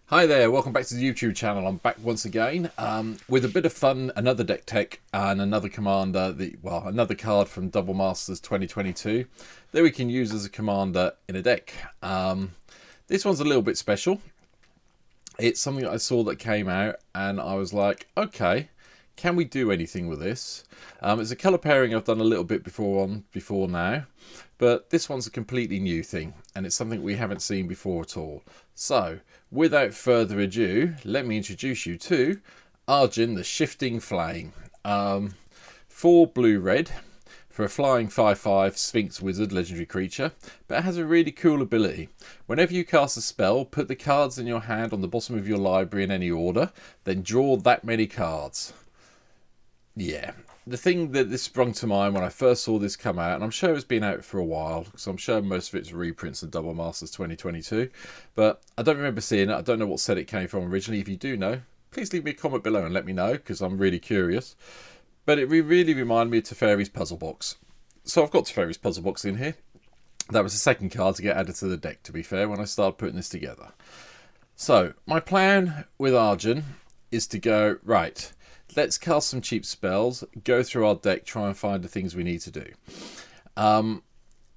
Hi there, welcome back to the YouTube channel. I'm back once again with a bit of fun, another deck tech and another commander, another card from Double Masters 2022 that we can use as a commander in a deck. This one's a little bit special. It's something that I saw that came out and I was like, okay, can we do anything with this? It's a colour pairing I've done a little bit before now, but this one's a completely new thing and it's something we haven't seen before at all. So, without further ado, let me introduce you to Arjun, the Shifting Flame. 4 blue-red for a flying 5/5 Sphinx Wizard legendary creature, but it has a really cool ability. Whenever you cast a spell, put the cards in your hand on the bottom of your library in any order, then draw that many cards. Yeah, the thing that this sprung to mind when I first saw this come out, and I'm sure it's been out for a while, because I'm sure most of it's reprints of Double Masters 2022, but I don't remember seeing it. I don't know what set it came from originally. If you do know, please leave me a comment below and let me know, because I'm really curious. But it really reminded me of Teferi's Puzzle Box. So I've got Teferi's Puzzle Box in here. That was the second card to get added to the deck, to be fair, when I started putting this together. So, my plan with Arjun is to go, right, let's cast some cheap spells, go through our deck, try and find the things we need to do.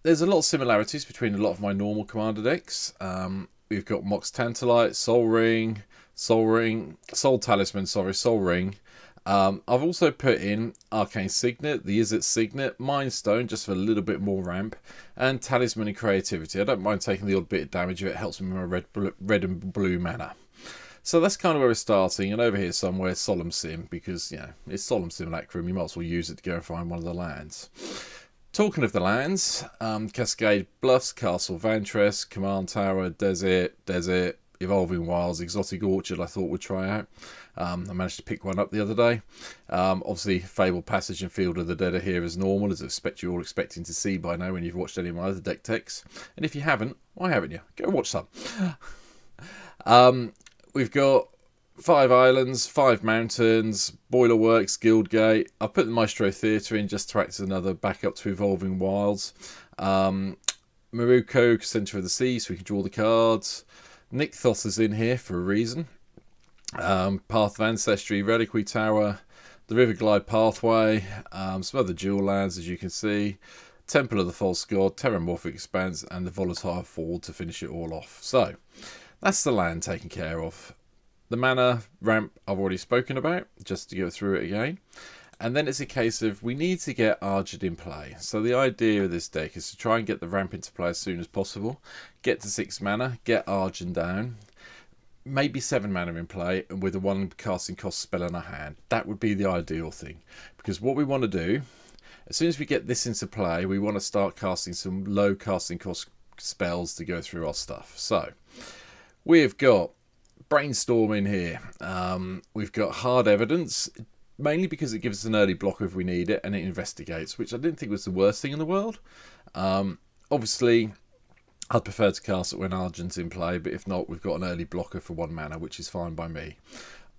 There's a lot of similarities between a lot of my normal commander decks. We've got Mox Tantalite, Soul Talisman, Soul Ring. I've also put in Arcane Signet, the Izzet Signet, Mind Stone, just for a little bit more ramp, and Talisman and Creativity. I don't mind taking the odd bit of damage if it helps me with my red and blue mana. So that's kind of where we're starting, and over here somewhere Solemn Sim, because, you know, it's Solemn Simulacrum, you might as well use it to go and find one of the lands. Talking of the lands, Cascade Bluffs, Castle Vantress, Command Tower, Desert, Evolving Wilds, Exotic Orchard I thought we'd try out. I managed to pick one up the other day. Obviously, Fabled Passage and Field of the Dead are here as normal, as I expect you're all expecting to see by now when you've watched any of my other deck techs. And if you haven't, why haven't you? Go watch some. We've got 5 islands, 5 mountains, Boilerworks, Guildgate. I've put the Maestro Theatre in just to act as another backup to Evolving Wilds. Maruko, Centre of the Sea, so we can draw the cards. Nykthos is in here for a reason. Path of Ancestry, Reliquary Tower, the Riverglide Pathway, some other dual lands as you can see, Temple of the False God, Terramorphic Expanse, and the Volatile Ford to finish it all off. So, that's the land taken care of. The mana ramp I've already spoken about, just to go through it again. And then it's a case of we need to get Arjun in play. So the idea of this deck is to try and get the ramp into play as soon as possible. Get to 6 mana, get Arjun down. Maybe 7 mana in play, and with a 1 casting cost spell in our hand. That would be the ideal thing. Because what we want to do, as soon as we get this into play, we want to start casting some low casting cost spells to go through our stuff. So, we've got Brainstorm in here. We've got Hard Evidence, mainly because it gives us an early blocker if we need it, and it investigates, which I didn't think was the worst thing in the world. Obviously, I'd prefer to cast it when Arjun's in play, but if not, we've got an early blocker for 1 mana, which is fine by me.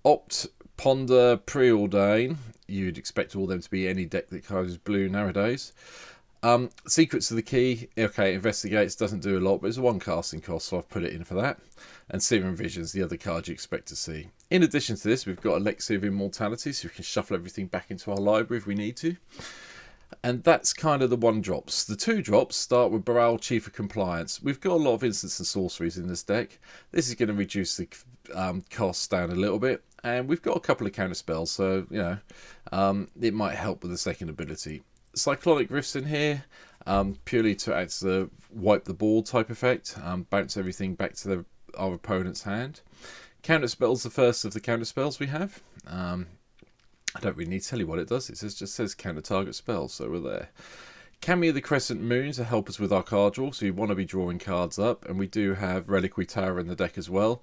Opt, Ponder, Preordain. You'd expect all them to be any deck that covers blue nowadays. Secrets of the Key. Okay, Investigates doesn't do a lot, but it's a 1 casting cost, so I've put it in for that. And Serum Vision's the other card you expect to see. In addition to this, we've got Elixir of Immortality, so we can shuffle everything back into our library if we need to. And that's kind of the 1 drops. The 2 drops start with Baral, Chief of Compliance. We've got a lot of instants and sorceries in this deck. This is going to reduce the costs down a little bit. And we've got a couple of counter spells, so, you know, it might help with the second ability. Cyclonic Rifts in here, purely to act as a wipe the board type effect. Bounce everything back to our opponent's hand. Counter spells, the first of the counter spells we have. I don't really need to tell you what it does. It just says counter target spells, so we're there. Cameo the Crescent Moon to help us with our card draw, so you want to be drawing cards up, and we do have Reliquary Tower in the deck as well,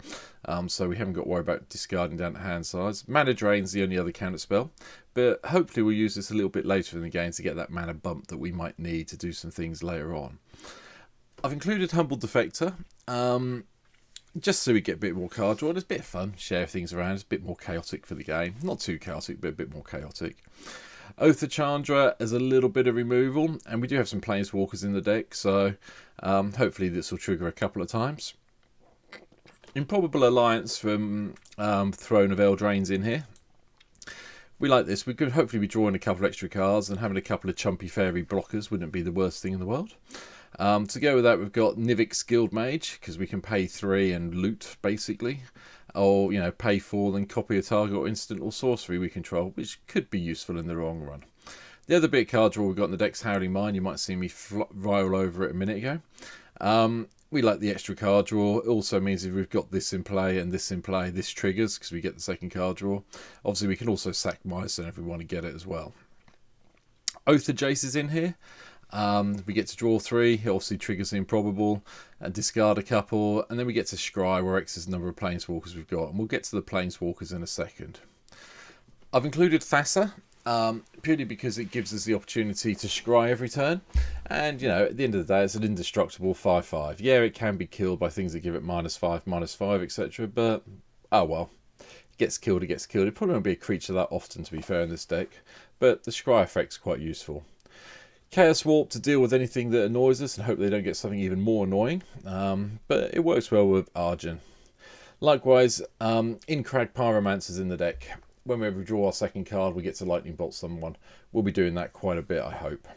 so we haven't got to worry about discarding down to hand size. Mana Drain's the only other counter spell, but hopefully we'll use this a little bit later in the game to get that mana bump that we might need to do some things later on. I've included Humble Defector, just so we get a bit more card draw. It's a bit of fun, share things around. It's a bit more chaotic for the game. Not too chaotic, but a bit more chaotic. Oath of Chandra as a little bit of removal, and we do have some Planeswalkers in the deck, so hopefully this will trigger a couple of times. Improbable Alliance from Throne of Eldraine's in here. We like this. We could hopefully be drawing a couple of extra cards, and having a couple of chumpy fairy blockers wouldn't be the worst thing in the world. To go with that, we've got Nivix Guild Mage, because we can pay 3 and loot, basically. Or, pay 4, then copy a target or instant or sorcery we control, which could be useful in the long run. The other bit of card draw we've got in the deck's Howling Mine. You might see me roll over it a minute ago. We like the extra card draw. It also means if we've got this in play and this in play, this triggers because we get the second card draw. Obviously, we can also sack Mycen if we want to get it as well. Oath of Jace is in here. We get to draw 3. It obviously triggers the improbable, and discard a couple, and then we get to scry, where X is the number of planeswalkers we've got, and we'll get to the planeswalkers in a second. I've included Fassa. Purely because it gives us the opportunity to scry every turn, and at the end of the day it's an indestructible 5/5. Yeah, it can be killed by things that give it -5, etc, but oh well, it gets killed. It probably won't be a creature that often, to be fair, in this deck, but the scry effect's quite useful. Chaoswarped to deal with anything that annoys us and hope they don't get something even more annoying, but it works well with Arjun. Likewise, Incrag Pyromancers in the deck. Whenever we draw our second card, we get to lightning bolt someone. We'll be doing that quite a bit, I hope.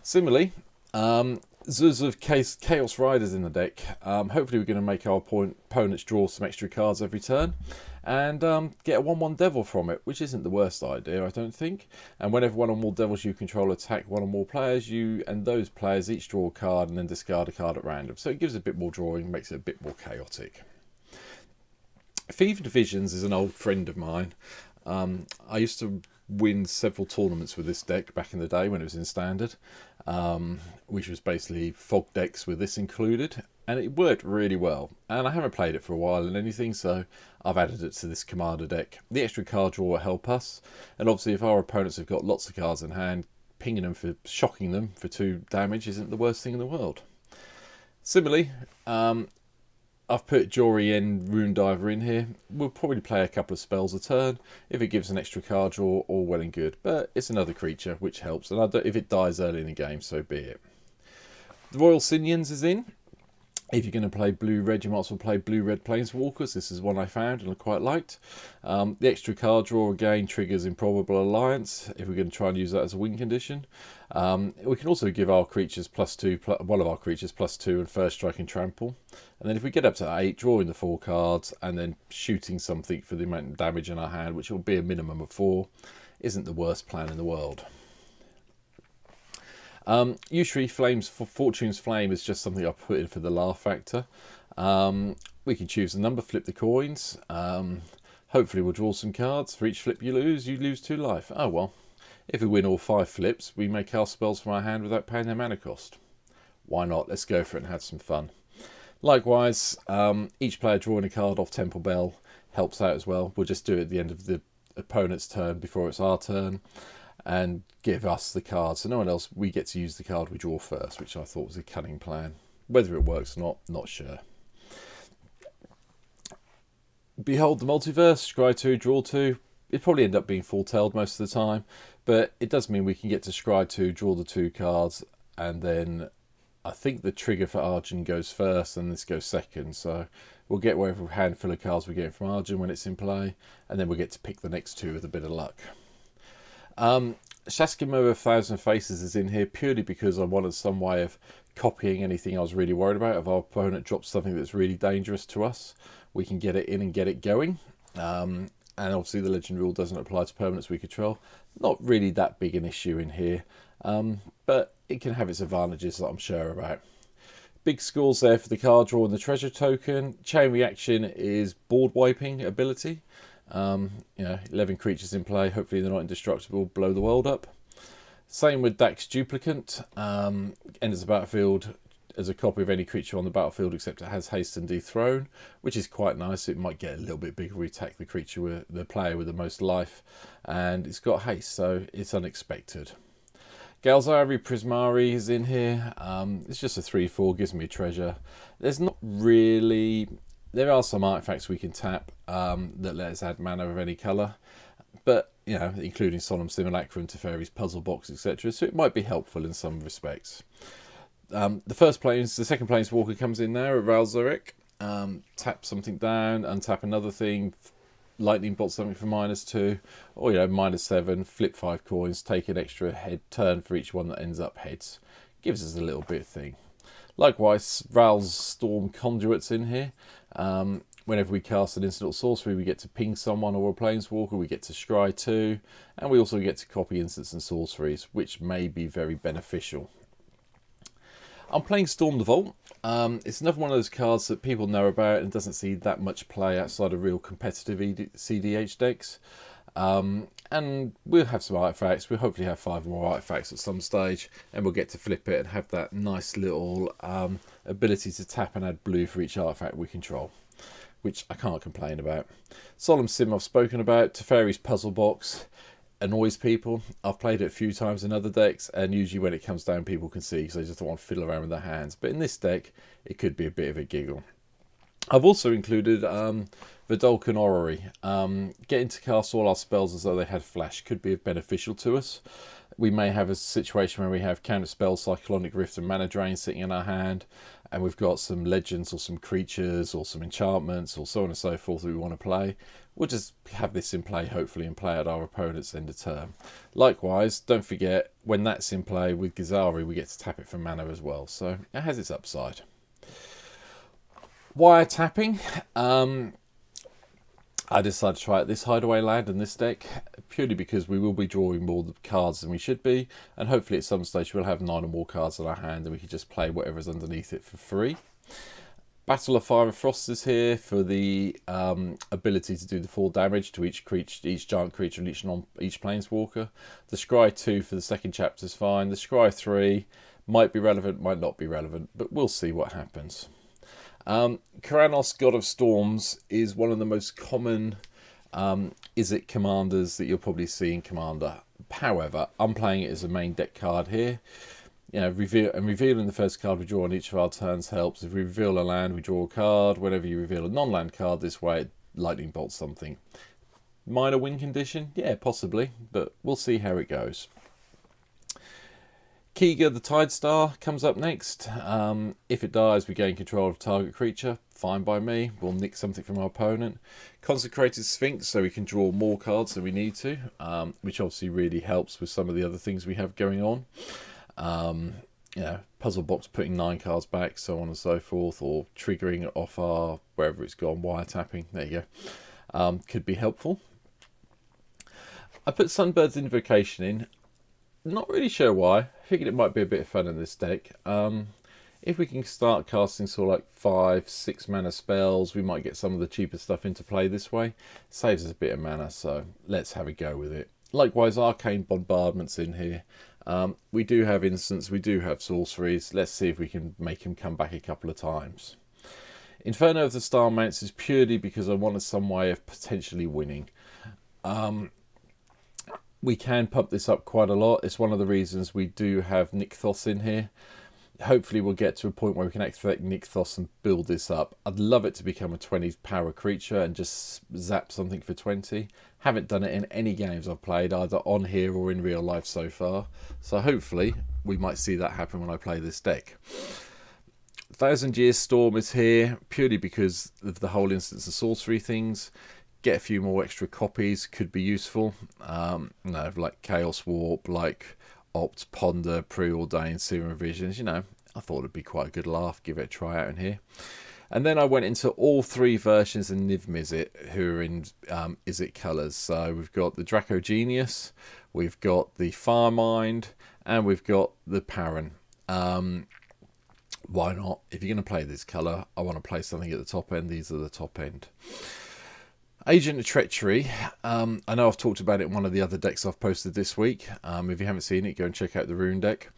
Similarly, Zuz of Chaos Riders in the deck. Hopefully we're going to make our opponents draw some extra cards every turn, and get a 1/1 Devil from it, which isn't the worst idea, I don't think. And whenever one or more Devils you control attack one or more players, you and those players each draw a card and then discard a card at random. So it gives a bit more drawing, makes it a bit more chaotic. FIFA Divisions is an old friend of mine. I used to win several tournaments with this deck back in the day when it was in Standard, which was basically fog decks with this included, and it worked really well. And I haven't played it for a while and anything, so I've added it to this Commander deck. The extra card draw will help us, and obviously if our opponents have got lots of cards in hand, pinging them for shocking them for 2 damage isn't the worst thing in the world. Similarly, I've put Jory and Rune Diver in here. We'll probably play a couple of spells a turn. If it gives an extra card draw, all well and good. But it's another creature, which helps. And if it dies early in the game, so be it. The Royal Sinians is in. If you're going to play blue regiments, we'll play blue-red planeswalkers. This is one I found and I quite liked. The extra card draw again triggers Improbable Alliance, if we're going to try and use that as a win condition. We can also give our creatures +2, one of our creatures +2 and first strike and trample. And then if we get up to 8, drawing the 4 cards and then shooting something for the amount of damage in our hand, which will be a minimum of 4, isn't the worst plan in the world. Usually Fortune's Flame is just something I put in for the laugh factor. We can choose the number, flip the coins. Hopefully we'll draw some cards. For each flip you lose 2 life. Oh well. If we win all 5 flips, we may cast spells from our hand without paying their mana cost. Why not? Let's go for it and have some fun. Likewise, each player drawing a card off Temple Bell helps out as well. We'll just do it at the end of the opponent's turn before it's our turn, and give us the card, so no one else, we get to use the card we draw first, which I thought was a cunning plan. Whether it works or not sure. Behold the Multiverse, scry 2, draw 2. It probably end up being full-tailed most of the time, but it does mean we can get to scry 2, draw the 2 cards, and then I think the trigger for Arjun goes first and this goes second, so we'll get whatever handful of cards we get from Arjun when it's in play, and then we'll get to pick the next 2 with a bit of luck. Shaskimo of 1,000 Faces is in here purely because I wanted some way of copying anything I was really worried about. If our opponent drops something that's really dangerous to us, we can get it in and get it going. And obviously the legend rule doesn't apply to permanents we control. Not really that big an issue in here, but it can have its advantages that I'm sure about. Big scores there for the card draw and the treasure token. Chain Reaction is board wiping ability. 11 creatures in play, hopefully they're not indestructible, blow the world up. Same with Dax Duplicant, enters the battlefield as a copy of any creature on the battlefield except it has haste and dethrone, which is quite nice. It might get a little bit bigger if we attack the creature with the player with the most life, and it's got haste, so it's unexpected. Galzari Prismari is in here. It's just a 3/4, gives me a treasure. There's not really... There are some artifacts we can tap that let us add mana of any colour, but including Solemn Simulacrum, Teferi's Puzzle Box, etc. So it might be helpful in some respects. The second Planeswalker comes in there at Valzarek. tap something down, untap another thing, lightning bolt something for -2, or -7, flip 5 coins, take an extra head turn for each one that ends up heads. Gives us a little bit of thing. Likewise, Ral's Storm Conduits in here. Whenever we cast an instant or sorcery, we get to ping someone or a planeswalker, we get to scry 2, and we also get to copy instants and sorceries, which may be very beneficial. I'm playing Storm the Vault. It's another one of those cards that people know about and doesn't see that much play outside of real competitive CDH decks. And we'll have some artifacts. We'll hopefully have 5 more artifacts at some stage, and we'll get to flip it and have that nice little ability to tap and add blue for each artifact we control, which I can't complain about. Solemn Sim I've spoken about. Teferi's Puzzle Box annoys people. I've played it a few times in other decks, and usually when it comes down people can see because they just don't want to fiddle around with their hands. But in this deck it could be a bit of a giggle. I've also included the Dolconori. Getting to cast all our spells as though they had flash could be beneficial to us. We may have a situation where we have counter spells, Cyclonic Rift and Mana Drain sitting in our hand, and we've got some legends or some creatures or some enchantments or so on and so forth that we want to play. We'll just have this in play, hopefully, and play at our opponent's end of turn. Likewise, don't forget, when that's in play with Gazari, we get to tap it for mana as well, so it has its upside. Wiretapping. I decided to try out this Hideaway Land in this deck, purely because we will be drawing more cards than we should be, and hopefully at some stage we'll have 9 or more cards in our hand and we can just play whatever's underneath it for free. Battle of Fire and Frost is here for the ability to do the 4 damage to each creature, each giant creature, and each planeswalker. The Scry 2 for the second chapter is fine. The Scry 3 might be relevant, might not be relevant, but we'll see what happens. Kranos, God of Storms, is one of the most common Izzet commanders that you'll probably see in Commander. However, I'm playing it as a main deck card here. Revealing the first card we draw on each of our turns helps. If we reveal a land, we draw a card. Whenever you reveal a non-land card this way, it lightning bolts something. Minor win condition? Yeah, possibly, but we'll see how it goes. Kiga the Tidestar comes up next. If it dies, we gain control of target creature. Fine by me. We'll nick something from our opponent. Consecrated Sphinx, so we can draw more cards than we need to, which obviously really helps with some of the other things we have going on. Puzzle Box putting 9 cards back, so on and so forth, or triggering it off our wherever it's gone, wiretapping. There you go. Could be helpful. I put Sunbird's Invocation in. Not really sure why. I figured it might be a bit of fun in this deck. If we can start casting sort of like 5-6 mana spells, we might get some of the cheaper stuff into play this way. Saves us a bit of mana, so let's have a go with it. Likewise, Arcane Bombardment's in here. We do have instants, we do have sorceries. Let's see if we can make him come back a couple of times. Inferno of the Star Mounts is purely because I wanted some way of potentially winning. We can pump this up quite a lot. It's one of the reasons we do have Nykthos in here. Hopefully we'll get to a point where we can activate Nykthos and build this up. I'd love it to become a 20 power creature and just zap something for 20. Haven't done it in any games I've played, either on here or in real life so far. So hopefully we might see that happen when I play this deck. 1000 Year Storm is here purely because of the whole instance of sorcery things. Get a few more extra copies could be useful. Like Chaoswarped, like Opt, Ponder, Preordained, Serum Visions. I thought it'd be quite a good laugh. Give it a try out in here. And then I went into all 3 versions of Niv Mizzet, who are in Izzet colours. So we've got the Draco Genius, we've got the Firemind, and we've got the Parent. Why not? If you're going to play this colour, I want to play something at the top end. These are the top end. Agent of Treachery. I know I've talked about it in one of the other decks I've posted this week. If you haven't seen it, go and check out the Rune deck.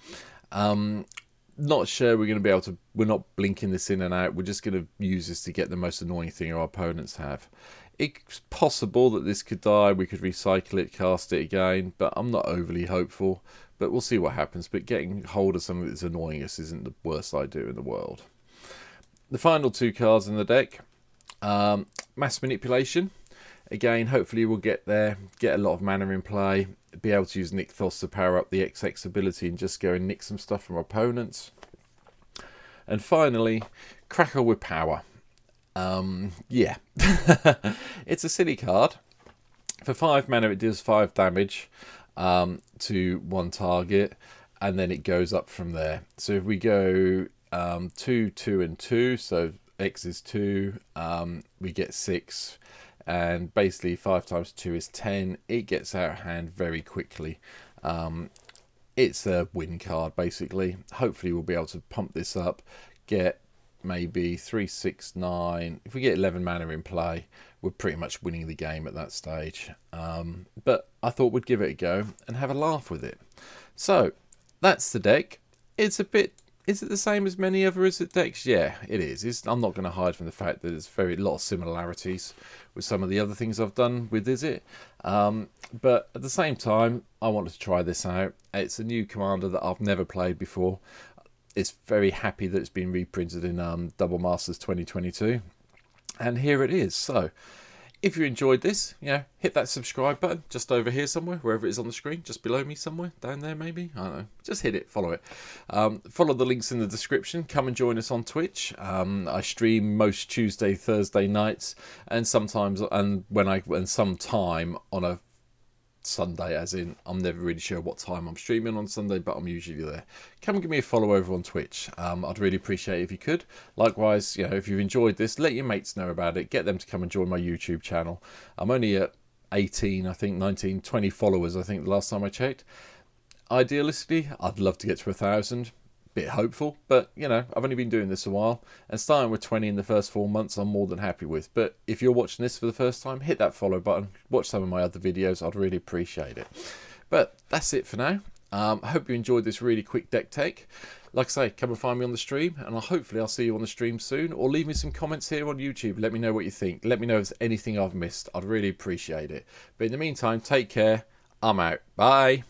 Not sure we're going to be able to... We're not blinking this in and out. We're just going to use this to get the most annoying thing our opponents have. It's possible that this could die. We could recycle it, cast it again. But I'm not overly hopeful. But we'll see what happens. But getting hold of something that's annoying us isn't the worst idea in the world. The final 2 cards in the deck. Mass Manipulation. Again, hopefully we'll get there, get a lot of mana in play, be able to use Nykthos to power up the XX ability and just go and nick some stuff from opponents. And finally, Crackle with Power. Yeah. It's a silly card. For 5 mana, it deals 5 damage to one target, and then it goes up from there. So if we go 2, 2, and 2, so X is 2, we get 6, and basically 5 times 2 is 10. It gets out of hand very quickly. It's a win card, basically. Hopefully we'll be able to pump this up, get maybe 3, 6, 9. If we get 11 mana in play, we're pretty much winning the game at that stage. But I thought we'd give it a go and have a laugh with it. So that's the deck. It's a bit... Is it the same as many other Izzet decks? Yeah, it is. I'm not going to hide from the fact that there's a lot of similarities with some of the other things I've done with Izzet. But at the same time, I wanted to try this out. It's a new commander that I've never played before. It's very happy that it's been reprinted in Double Masters 2022. And here it is. So, if you enjoyed this, hit that subscribe button just over here somewhere, wherever it is on the screen, just below me somewhere, down there maybe, I don't know. Just hit it, follow it. Follow the links in the description. Come and join us on Twitch. I stream most Tuesday, Thursday nights, and sometimes, and sometime on a Sunday, as in I'm never really sure what time I'm streaming on Sunday, but I'm usually there. Come and give me a follow over on Twitch. I'd really appreciate it if you could. Likewise, if you've enjoyed this, let your mates know about it. Get them to come and join my YouTube channel. I'm only at 18, I think 19, 20 followers, I think the last time I checked. Idealistically, I'd love to get to 1,000. Bit hopeful, but I've only been doing this a while, and starting with 20 in the first 4 months I'm more than happy with. But if you're watching this for the first time, hit that follow button, watch some of my other videos, I'd really appreciate it. But that's it for now. I hope you enjoyed this really quick deck take. Like I say, come and find me on the stream, and hopefully I'll see you on the stream soon, or leave me some comments here on YouTube. Let me know what you think. Let me know if there's anything I've missed. I'd really appreciate it. But in the meantime, take care. I'm out. Bye.